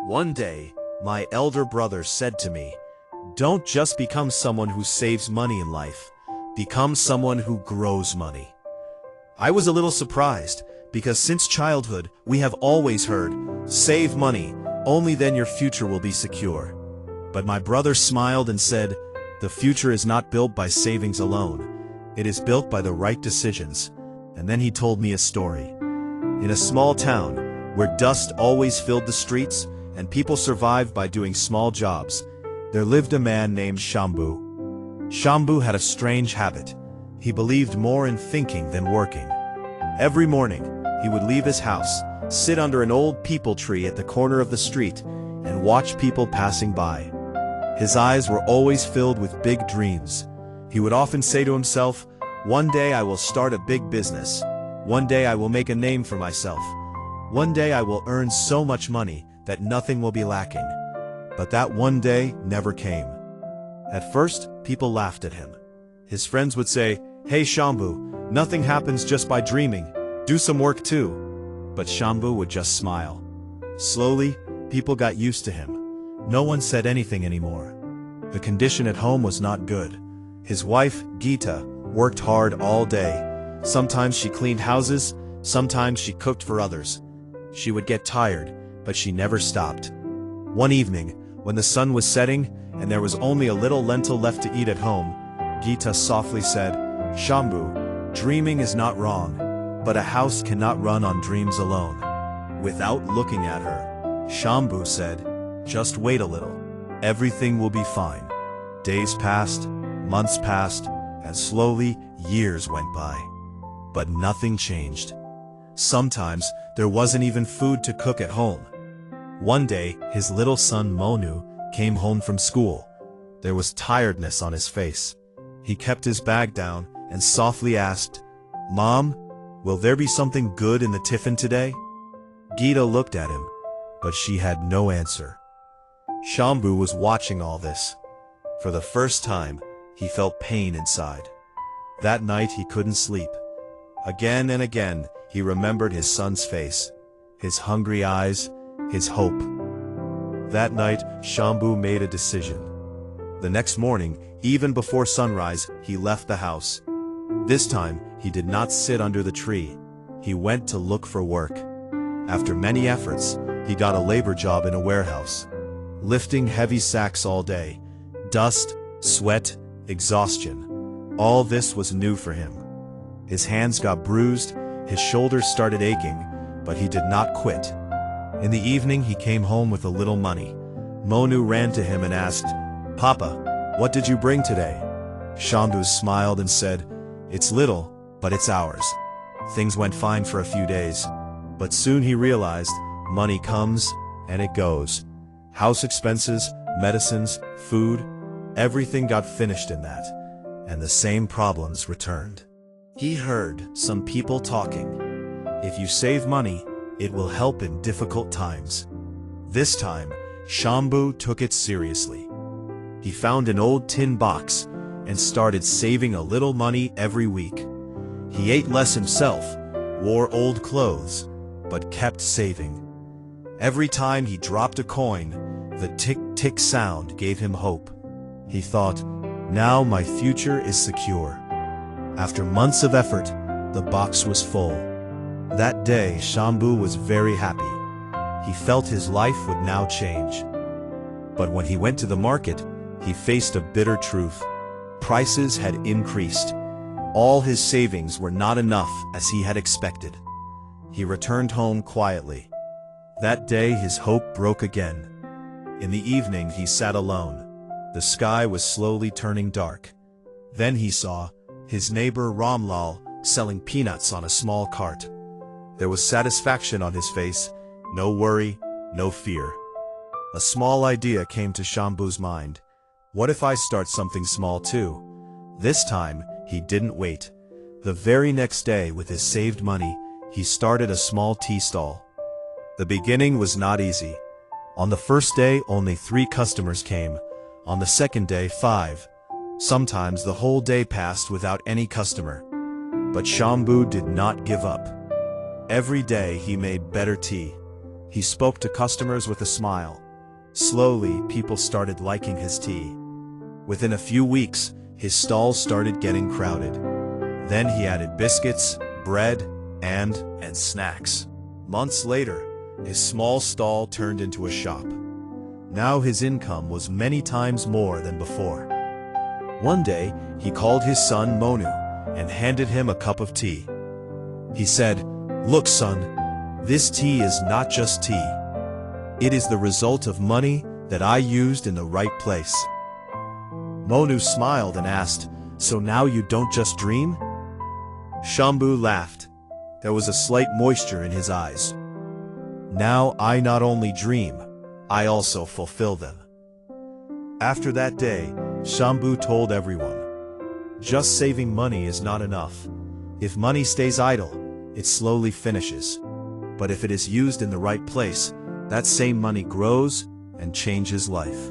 One day, my elder brother said to me, "Don't just become someone who saves money in life. Become someone who grows money." I was a little surprised, because since childhood, we have always heard, "Save money, only then your future will be secure." But my brother smiled and said, "The future is not built by savings alone. It is built by the right decisions." And then he told me a story. In a small town, where dust always filled the streets, and people survived by doing small jobs, there lived a man named Shambhu. Shambhu had a strange habit. He believed more in thinking than working. Every morning, he would leave his house, sit under an old peepal tree at the corner of the street, and watch people passing by. His eyes were always filled with big dreams. He would often say to himself, "One day I will start a big business. One day I will make a name for myself. One day I will earn so much money that nothing will be lacking." But that one day never came. At first, people laughed at him. His friends would say, "Hey Shambhu, nothing happens just by dreaming. Do some work too." But Shambhu would just smile. Slowly, people got used to him. No one said anything anymore. The condition at home was not good. His wife, Gita, worked hard all day. Sometimes she cleaned houses, sometimes she cooked for others. She would get tired, but she never stopped. One evening, when the sun was setting and there was only a little lentil left to eat at home, Gita softly said, "Shambhu, dreaming is not wrong, but a house cannot run on dreams alone." Without looking at her, Shambhu said, "Just wait a little. Everything will be fine." Days passed, months passed, and slowly years went by. But nothing changed. Sometimes there wasn't even food to cook at home. One day, his little son Monu came home from school. There was tiredness on his face. He kept his bag down and softly asked, "Mom, will there be something good in the tiffin today?" Gita looked at him, but she had no answer. Shambhu was watching all this. For the first time, he felt pain inside. That night he couldn't sleep. Again and again, he remembered his son's face, his hungry eyes, his hope. That night, Shambhu made a decision. The next morning, even before sunrise, he left the house. This time, he did not sit under the tree. He went to look for work. After many efforts, he got a labor job in a warehouse. Lifting heavy sacks all day, dust, sweat, exhaustion. All this was new for him. His hands got bruised, his shoulders started aching, but he did not quit. In the evening, he came home with a little money. Monu ran to him and asked, "Papa, what did you bring today?" Shambhu smiled and said, "It's little, but it's ours." Things went fine for a few days, but soon he realized money comes and it goes. House expenses, medicines, food, everything got finished in that, and the same problems returned. He heard some people talking. If you save money, it will help in difficult times. This time, Shambhu took it seriously. He found an old tin box and started saving a little money every week. He ate less himself, wore old clothes, but kept saving. Every time he dropped a coin, the tick-tick sound gave him hope. He thought, "Now my future is secure." After months of effort, the box was full. That day, Shambhu was very happy. He felt his life would now change. But when he went to the market, he faced a bitter truth. Prices had increased. All his savings were not enough as he had expected. He returned home quietly. That day, his hope broke again. In the evening, he sat alone. The sky was slowly turning dark. Then he saw his neighbor Ramlal selling peanuts on a small cart. There was satisfaction on his face, no worry, no fear. A small idea came to Shambhu's mind. What if I start something small too? This time, he didn't wait. The very next day, with his saved money, he started a small tea stall. The beginning was not easy. On the first day, only 3 customers came. On the second day, 5. Sometimes the whole day passed without any customer. But Shambhu did not give up. Every day he made better tea. He spoke to customers with a smile. Slowly, people started liking his tea. Within a few weeks, his stalls started getting crowded. Then he added biscuits, bread, and snacks. Months later, his small stall turned into a shop. Now his income was many times more than before. One day, he called his son Monu and handed him a cup of tea. He said, "Look, son, this tea is not just tea. It is the result of money that I used in the right place." Monu smiled and asked, "So now you don't just dream?" Shambhu laughed. There was a slight moisture in his eyes. "Now I not only dream, I also fulfill them." After that day, Shambhu told everyone, "Just saving money is not enough. If money stays idle, it slowly finishes. But if it is used in the right place, that same money grows and changes life."